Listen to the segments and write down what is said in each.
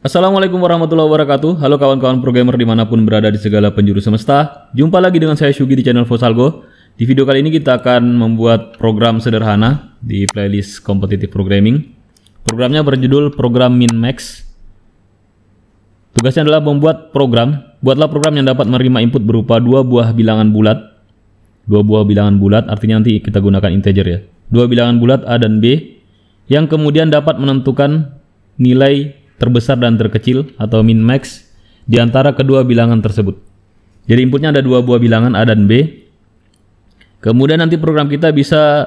Assalamualaikum warahmatullahi wabarakatuh. Halo kawan-kawan programmer dimanapun berada di segala penjuru semesta. Jumpa lagi dengan saya Syugi di channel Fosalgo. Di video kali ini kita akan membuat program sederhana di playlist Competitive Programming. Programnya berjudul program min-max. Tugasnya adalah membuat program. Buatlah program yang dapat menerima input berupa dua buah bilangan bulat. Dua buah bilangan bulat artinya nanti kita gunakan integer ya. Dua bilangan bulat A dan B yang kemudian dapat menentukan nilai terbesar dan terkecil atau min-max di antara kedua bilangan tersebut. Jadi inputnya ada dua buah bilangan A dan B. Kemudian nanti program kita bisa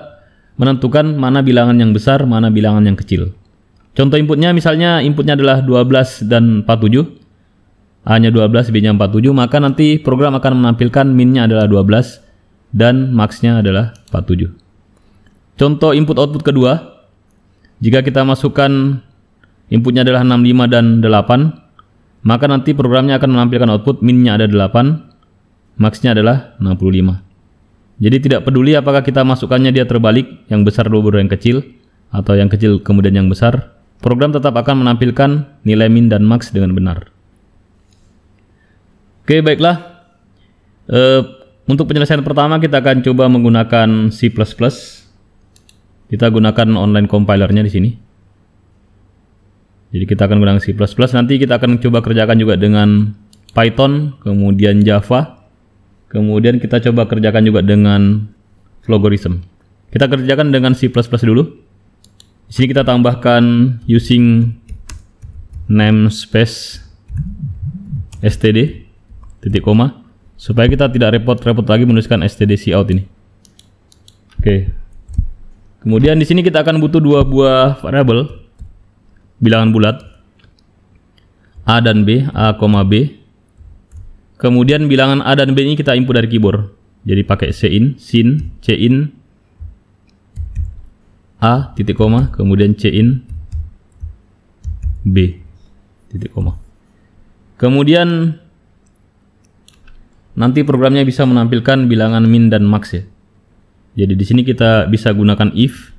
menentukan mana bilangan yang besar, mana bilangan yang kecil. Contoh inputnya misalnya inputnya adalah 12 dan 47. A-nya 12, B-nya 47, maka nanti program akan menampilkan min-nya adalah 12 dan max-nya adalah 47. Contoh input output kedua, jika kita masukkan inputnya adalah 65 dan 8, maka nanti programnya akan menampilkan output min-nya ada 8, max-nya adalah 65. Jadi tidak peduli apakah kita masukkannya dia terbalik, yang besar dulu baru yang kecil, atau yang kecil kemudian yang besar, program tetap akan menampilkan nilai min dan max dengan benar. Oke, baiklah. Untuk penyelesaian pertama kita akan coba menggunakan C++. Kita gunakan online compilernya di sini. Jadi kita akan gunakan C++, nanti kita akan coba kerjakan juga dengan Python, kemudian Java, kemudian kita coba kerjakan juga dengan logarithm. Kita kerjakan dengan C++ dulu. Di sini kita tambahkan using namespace std titik koma supaya kita tidak repot-repot lagi menuliskan std_cout ini. Oke. Kemudian di sini kita akan butuh dua buah variabel bilangan bulat A dan B, A, B. Kemudian bilangan A dan B ini kita input dari keyboard. Jadi pakai cin A titik koma, kemudian cin B titik koma. Kemudian nanti programnya bisa menampilkan bilangan min dan max ya. Jadi di sini kita bisa gunakan if.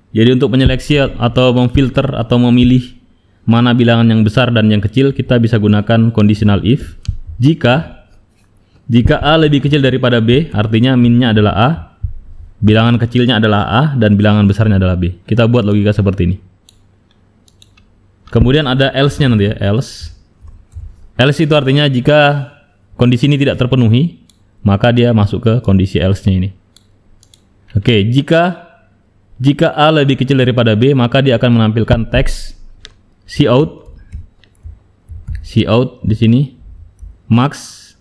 Jadi untuk menyeleksi atau memfilter atau memilih mana bilangan yang besar dan yang kecil, kita bisa gunakan conditional if. Jika A lebih kecil daripada B, artinya min-nya adalah A, bilangan kecilnya adalah A, dan bilangan besarnya adalah B. Kita buat logika seperti ini. Kemudian ada else-nya nanti ya, else. Else itu artinya jika kondisi ini tidak terpenuhi, maka dia masuk ke kondisi else-nya ini. Oke, jika A lebih kecil daripada B, maka dia akan menampilkan teks cout di sini max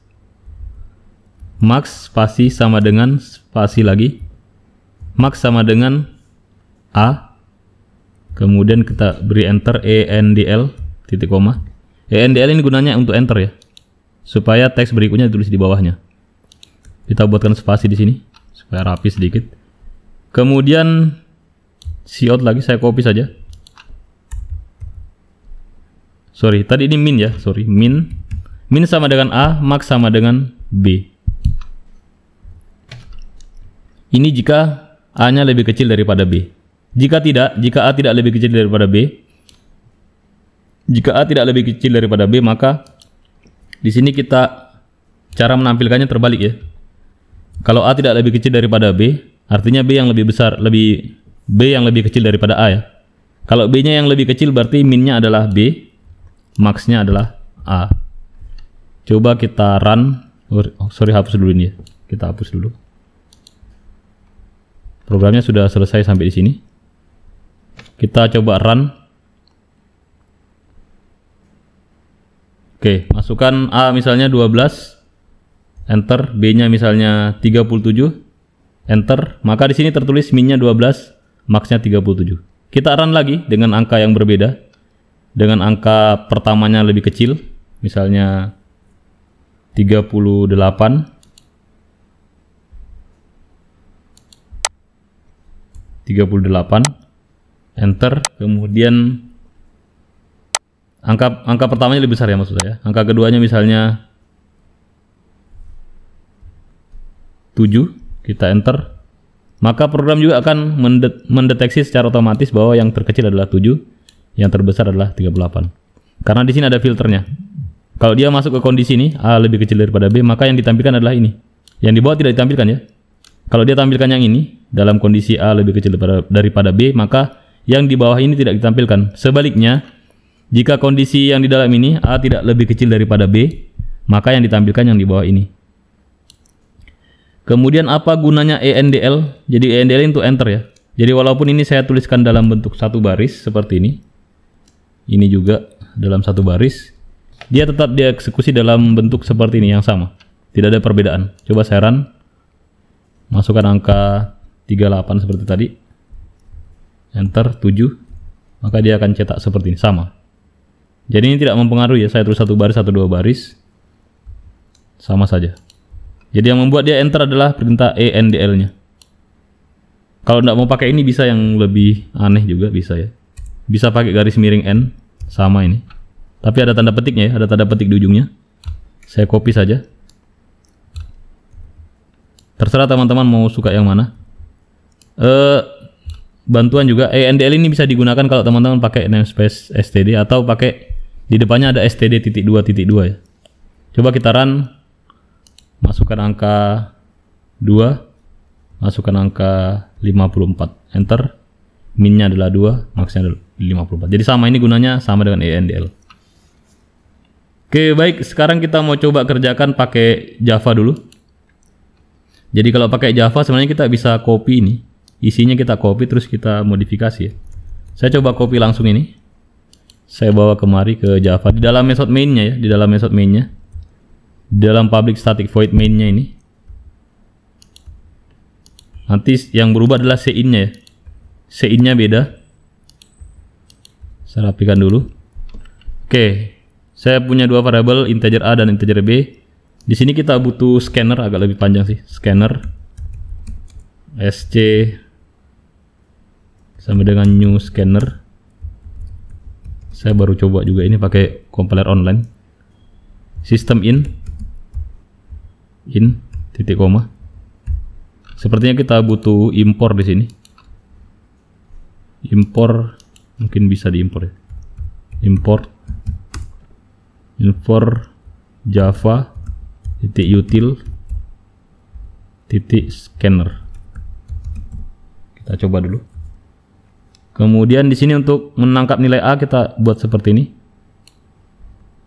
spasi sama dengan spasi lagi max sama dengan A. Kemudian kita beri enter endl titik koma. Endl ini gunanya untuk enter ya, supaya teks berikutnya ditulis di bawahnya. Kita buatkan spasi di sini supaya rapi sedikit. Kemudian cout lagi, saya copy saja. Sorry, tadi ini min ya, min sama dengan A, max sama dengan B. Ini jika A-nya lebih kecil daripada B. Jika A tidak lebih kecil daripada B, maka di sini kita cara menampilkannya terbalik ya. Kalau A tidak lebih kecil daripada B, artinya B yang lebih kecil daripada A ya. Kalau B-nya yang lebih kecil berarti min-nya adalah B, max-nya adalah A. Coba kita run. Hapus dulu ini ya. Kita hapus dulu. Programnya sudah selesai sampai di sini. Kita coba run. Oke, masukkan A misalnya 12, enter, B-nya misalnya 37, enter, maka di sini tertulis min-nya 12, max-nya 37. Kita run lagi dengan angka yang berbeda. Dengan angka pertamanya lebih kecil, misalnya 38. Enter, kemudian angka pertamanya lebih besar ya maksud saya. Angka keduanya misalnya 7, kita enter. Maka program juga akan mendeteksi secara otomatis bahwa yang terkecil adalah 7, yang terbesar adalah 38. Karena di sini ada filternya. Kalau dia masuk ke kondisi ini, A lebih kecil daripada B, maka yang ditampilkan adalah ini. Yang di bawah tidak ditampilkan ya. Kalau dia tampilkan yang ini, dalam kondisi A lebih kecil daripada B, maka yang di bawah ini tidak ditampilkan. Sebaliknya, jika kondisi yang di dalam ini, A tidak lebih kecil daripada B, maka yang ditampilkan yang di bawah ini. Kemudian apa gunanya ENDL? Jadi ENDL itu enter ya. Jadi walaupun ini saya tuliskan dalam bentuk satu baris seperti ini juga dalam satu baris, dia tetap dieksekusi dalam bentuk seperti ini yang sama. Tidak ada perbedaan. Coba saya run. Masukkan angka 38 seperti tadi. Enter 7. Maka dia akan cetak seperti ini, sama. Jadi ini tidak mempengaruhi ya, saya tulis satu baris atau dua baris. Sama saja. Jadi yang membuat dia enter adalah perintah ENDL-nya. Kalau tidak mau pakai ini bisa yang lebih aneh juga bisa ya. Bisa pakai garis miring N, sama ini. Tapi ada tanda petiknya ya, ada tanda petik di ujungnya. Saya copy saja. Terserah teman-teman mau suka yang mana. Bantuan juga ENDL ini bisa digunakan kalau teman-teman pakai namespace std atau pakai di depannya ada std.2.2 ya. Coba kita run. Masukkan angka 2, masukkan angka 54, enter. Minnya adalah 2, maksnya adalah 54. Jadi sama, ini gunanya sama dengan ENDL. Oke, baik, sekarang kita mau coba kerjakan pakai Java dulu. Jadi kalau pakai Java sebenarnya kita bisa copy ini. Isinya kita copy terus kita modifikasi ya. Saya coba copy langsung ini. Saya bawa kemari ke Java di dalam method main-nya ya, di dalam method main-nya. Di dalam public static void main-nya ini. Nanti yang berubah adalah cin-nya ya. Cin-nya beda. Saya rapikan dulu. Oke. Saya punya dua variabel, integer A dan integer B. Di sini kita butuh scanner, agak lebih panjang sih. Scanner sc sama dengan new scanner. Saya baru coba juga ini pakai compiler online. System in titik koma. Sepertinya kita butuh impor di sini. Impor mungkin bisa diimpor ya. Import Java util scanner. Kita coba dulu. Kemudian di sini untuk menangkap nilai A kita buat seperti ini.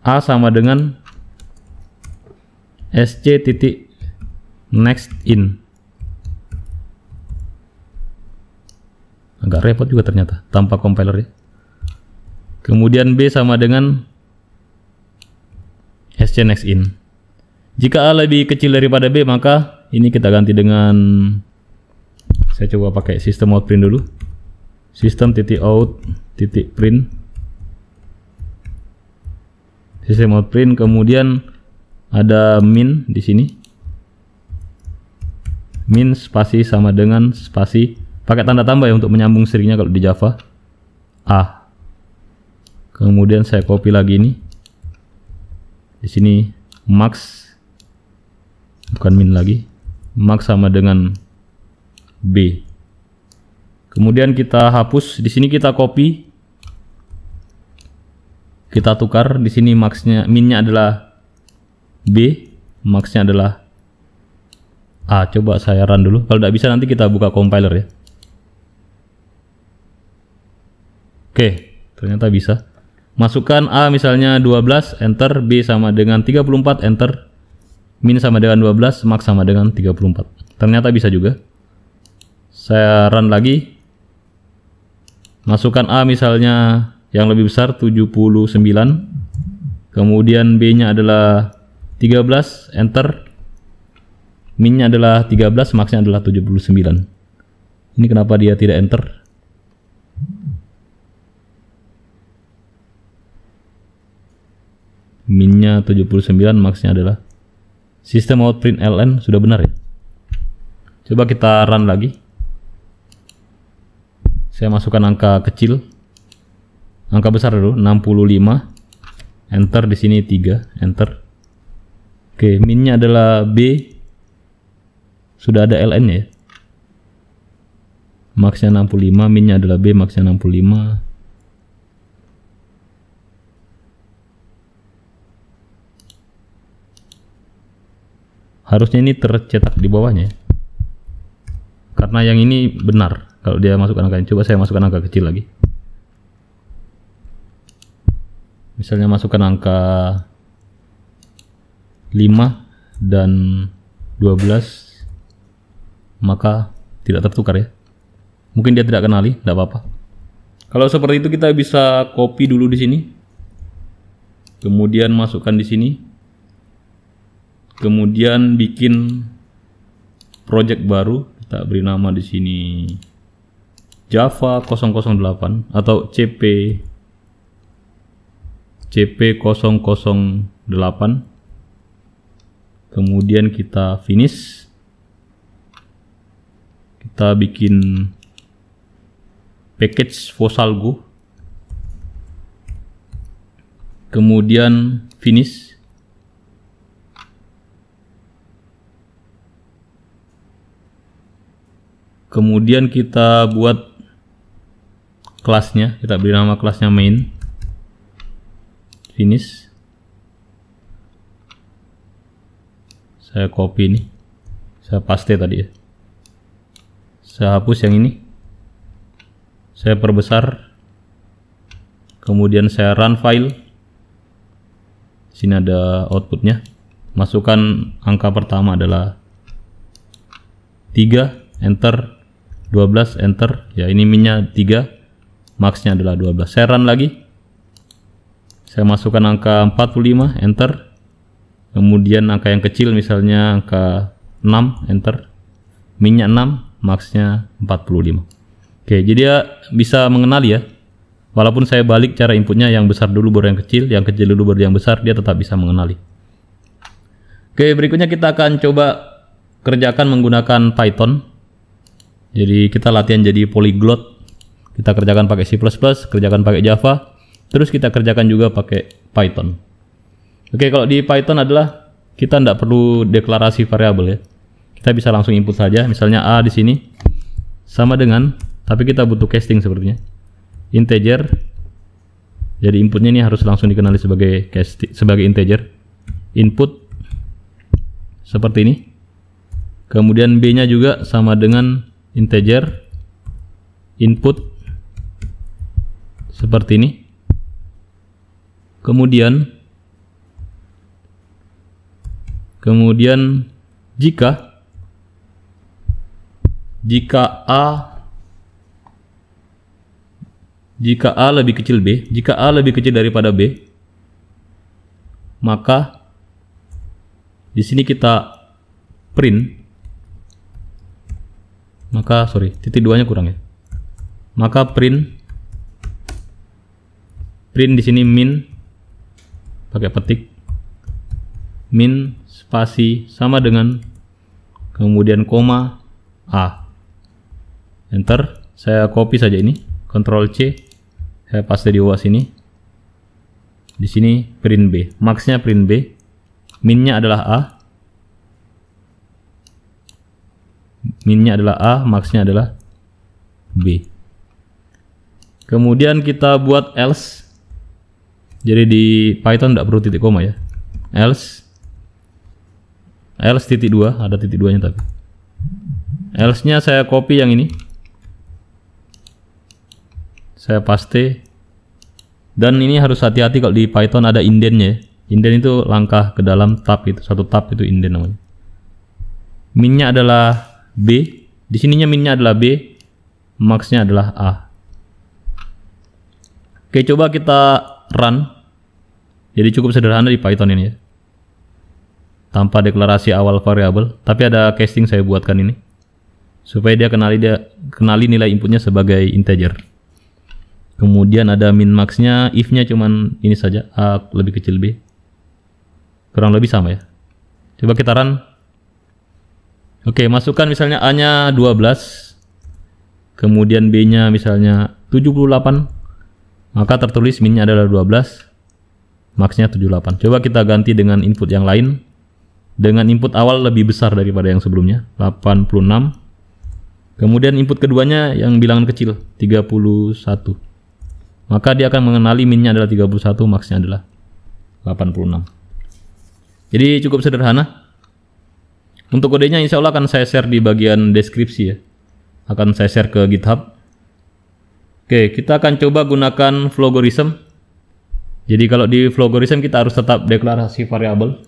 A sama dengan sc.next in. Agak repot juga ternyata tanpa compiler ya. Kemudian B sama dengan sc next in. Jika A lebih kecil daripada B, maka ini kita ganti dengan, saya coba pakai system out print dulu. System.out.print. System out print, kemudian ada min di sini. Min spasi sama dengan spasi, pakai tanda tambah ya untuk menyambung stringnya kalau di Java. A. Kemudian saya copy lagi ini. Di sini max, bukan min lagi. Max sama dengan B. Kemudian kita hapus. Di sini kita copy. Kita tukar. Di sini maxnya, minnya adalah B, maxnya adalah A. Coba saya run dulu. Kalau tidak bisa nanti kita buka compiler ya. Oke, ternyata bisa. Masukkan A misalnya 12, enter. B sama dengan 34, enter. Min sama dengan 12, max sama dengan 34. Ternyata bisa juga. Saya run lagi. Masukkan A misalnya yang lebih besar 79. Kemudian B-nya adalah 13, enter. Min-nya adalah 13, max-nya adalah 79. Ini kenapa dia tidak enter? Min-nya 79, max-nya adalah. Sistem out print ln sudah benar ya. Coba kita run lagi. Saya masukkan angka kecil. Angka besar dulu, 65. Enter, di sini 3, enter. Oke, min-nya adalah B. Sudah ada ln-nya ya. Max-nya 65, min-nya adalah B, max-nya 65. harusnya ini tercetak di bawahnya, karena yang ini benar kalau dia masukkan angka ini. Coba saya masukkan angka kecil lagi, misalnya masukkan angka 5 dan 12, maka tidak tertukar ya. Mungkin dia tidak kenali, tidak apa-apa. Kalau seperti itu kita bisa copy dulu di sini, kemudian masukkan di sini, kemudian bikin project baru. Kita beri nama di sini Java 008 atau CP008. Kemudian kita finish. Kita bikin package Fosalgo. Kemudian finish. Kemudian kita buat kelasnya, kita beri nama kelasnya main. Finish. Saya copy ini, saya paste tadi ya. Saya hapus yang ini, saya perbesar, kemudian saya run file. Sini ada outputnya. Masukkan angka pertama adalah 3, enter. 12, enter. Ya, ini minnya 3, maxnya adalah 12. Saya run lagi. Saya masukkan angka 45, enter. Kemudian angka yang kecil, misalnya angka 6, enter. Minnya 6, maxnya 45. Oke, jadi dia bisa mengenali ya. Walaupun saya balik cara inputnya, yang besar dulu baru yang kecil dulu baru yang besar, dia tetap bisa mengenali. Oke, berikutnya kita akan coba kerjakan menggunakan Python. Jadi kita latihan jadi polyglot. Kita kerjakan pakai C++, kerjakan pakai Java, terus kita kerjakan juga pakai Python. Oke, kalau di Python adalah kita tidak perlu deklarasi variabel ya. Kita bisa langsung input saja. Misalnya A di sini sama dengan, tapi kita butuh casting sepertinya, integer. Jadi inputnya ini harus langsung dikenali sebagai integer. Input seperti ini. Kemudian B-nya juga sama dengan integer. Input seperti ini. Kemudian jika A lebih kecil B, jika A lebih kecil daripada B, maka di sini kita print. Maka titik 2-nya kurang ya. Maka print di sini min, pakai petik, min spasi sama dengan, kemudian koma A, enter. Saya copy saja ini, Ctrl C, saya paste di bawah sini. Di sini print B, maxnya print B, minnya adalah A, maxnya adalah B. Kemudian kita buat else. Jadi di Python tidak perlu titik koma ya. Else titik 2, ada titik 2-nya tapi. Else-nya saya copy yang ini. Saya paste. Dan ini harus hati-hati kalau di Python ada indentnya ya. Indent itu langkah ke dalam tab itu, satu tab itu indent namanya. Minnya adalah B, di sininya minnya adalah B, maxnya adalah A. Oke, coba kita run. Jadi cukup sederhana di Python ini ya, tanpa deklarasi awal variabel, tapi ada casting saya buatkan ini supaya dia kenali nilai inputnya sebagai integer. Kemudian ada min maxnya, if-nya cuman ini saja, A lebih kecil B, kurang lebih sama ya. Coba kita run. Oke, masukkan misalnya A-nya 12, kemudian B-nya misalnya 78, maka tertulis min-nya adalah 12, max-nya 78. Coba kita ganti dengan input yang lain, dengan input awal lebih besar daripada yang sebelumnya, 86. Kemudian input keduanya yang bilangan kecil, 31. Maka dia akan mengenali min-nya adalah 31, max-nya adalah 86. Jadi cukup sederhana. Untuk kodenya insya Allah akan saya share di bagian deskripsi ya. Akan saya share ke GitHub. Oke, kita akan coba gunakan Flogorism. Jadi kalau di Flogorism kita harus tetap deklarasi variabel.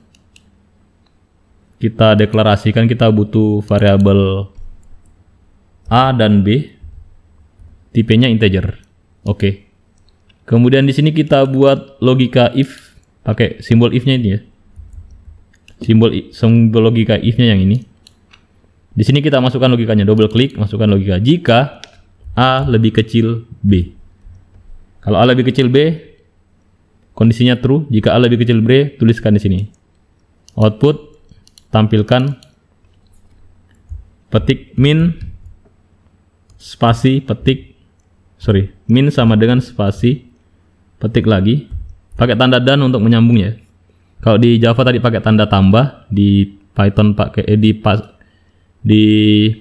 Kita deklarasikan kita butuh variabel A dan B. Tipenya integer. Oke. Kemudian di sini kita buat logika if pakai simbol if-nya ini ya. Simbol logika if-nya yang ini. Di sini kita masukkan logikanya, double klik, masukkan logika jika A lebih kecil B. Kalau A lebih kecil B, kondisinya true. Jika A lebih kecil B, tuliskan di sini. Output tampilkan petik min spasi min sama dengan spasi petik lagi, pakai tanda dan untuk menyambungnya. Kalau di Java tadi pakai tanda tambah, di Python pakai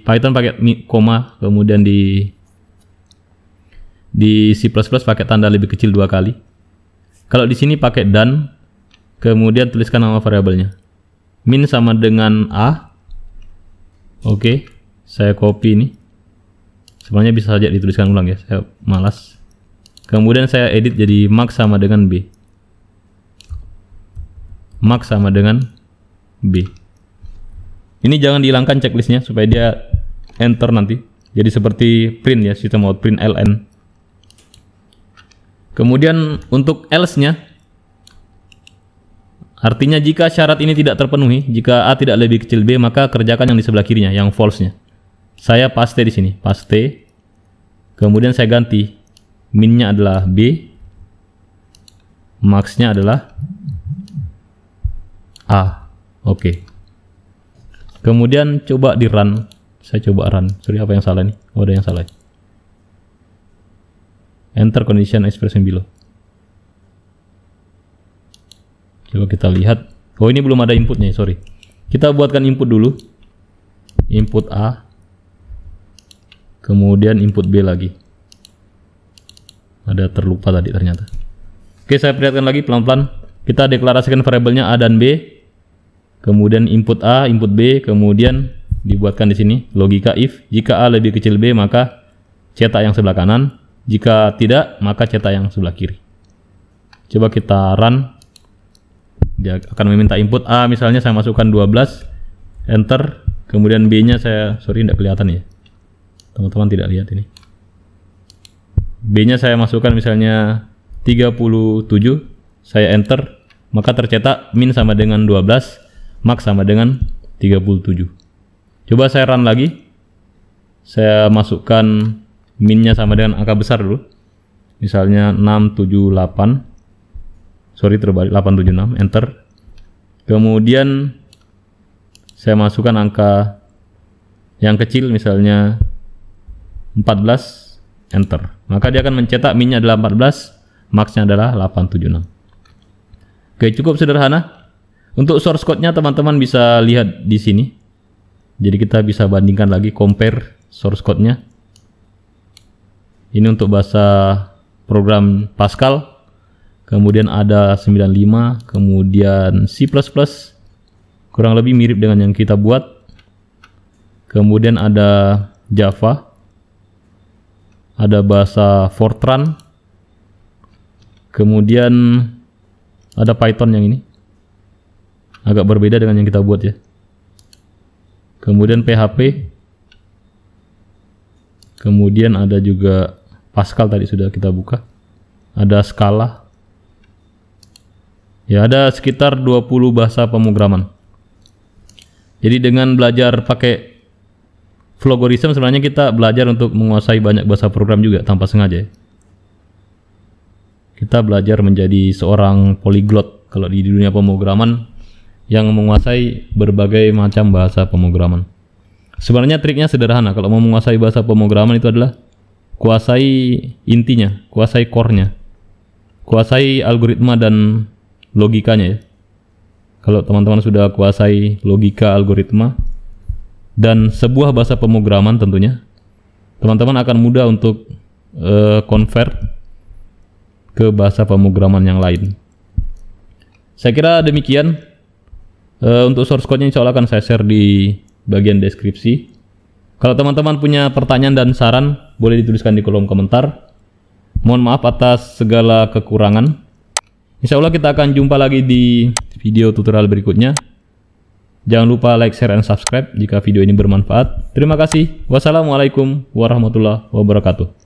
Python pakai koma, kemudian di C++ pakai tanda lebih kecil 2 kali. Kalau di sini pakai dan, kemudian tuliskan nama variabelnya. Min sama dengan A. Oke, saya copy ini. Sebenarnya bisa saja dituliskan ulang ya, saya malas. Kemudian saya edit jadi max sama dengan B. Max sama dengan B. Ini jangan dihilangkan checklistnya supaya dia enter nanti. Jadi seperti print ya, sistem out print ln. Kemudian untuk else-nya, artinya jika syarat ini tidak terpenuhi, jika A tidak lebih kecil B, maka kerjakan yang di sebelah kirinya, yang false-nya. Saya paste di sini, paste. Kemudian saya ganti. Min-nya adalah B, max-nya adalah A. Oke. Kemudian coba di run. Saya coba run. Sorry, apa yang salah nih? Oh, ada yang salah. Enter condition expression below. Coba kita lihat. Oh, ini belum ada inputnya, sorry. Kita buatkan input dulu. Input A. Kemudian input B lagi. Ada terlupa tadi ternyata. Oke, saya perlihatkan lagi pelan-pelan. Kita deklarasikan variabelnya A dan B. Kemudian input A, input B, kemudian dibuatkan di sini logika if. Jika A lebih kecil B, maka cetak yang sebelah kanan. Jika tidak, maka cetak yang sebelah kiri. Coba kita run. Dia akan meminta input A, misalnya saya masukkan 12, enter. Kemudian B-nya saya, sorry tidak kelihatan ya. Teman-teman tidak lihat ini. B-nya saya masukkan misalnya 37, saya enter, maka tercetak min sama dengan 12, max sama dengan 37. Coba saya run lagi. Saya masukkan min-nya sama dengan angka besar dulu. Misalnya 678. Sorry, terbalik, 876, enter. Kemudian saya masukkan angka yang kecil misalnya 14, enter. Maka dia akan mencetak min-nya adalah 14, max-nya adalah 876. Oke, cukup sederhana. Untuk source code-nya teman-teman bisa lihat di sini. Jadi kita bisa bandingkan lagi, compare source code-nya. Ini untuk bahasa program Pascal. Kemudian ada 95, kemudian C++. Kurang lebih mirip dengan yang kita buat. Kemudian ada Java. Ada bahasa Fortran. Kemudian ada Python yang ini. Agak berbeda dengan yang kita buat ya. Kemudian PHP. Kemudian ada juga Pascal tadi sudah kita buka. Ada Scala. Ya, ada sekitar 20 bahasa pemrograman. Jadi dengan belajar pakai Flogorism sebenarnya kita belajar untuk menguasai banyak bahasa program juga tanpa sengaja ya. Kita belajar menjadi seorang polyglot kalau di dunia pemrograman yang menguasai berbagai macam bahasa pemrograman. Sebenarnya triknya sederhana. Kalau mau menguasai bahasa pemrograman itu adalah kuasai intinya, kuasai core-nya, kuasai algoritma dan logikanya ya. Kalau teman-teman sudah kuasai logika, algoritma dan sebuah bahasa pemrograman tentunya, teman-teman akan mudah untuk convert ke bahasa pemrograman yang lain. Saya kira demikian. Untuk source code-nya insya Allah akan saya share di bagian deskripsi. Kalau teman-teman punya pertanyaan dan saran, boleh dituliskan di kolom komentar. Mohon maaf atas segala kekurangan. Insya Allah kita akan jumpa lagi di video tutorial berikutnya. Jangan lupa like, share, dan subscribe jika video ini bermanfaat. Terima kasih. Wassalamualaikum warahmatullahi wabarakatuh.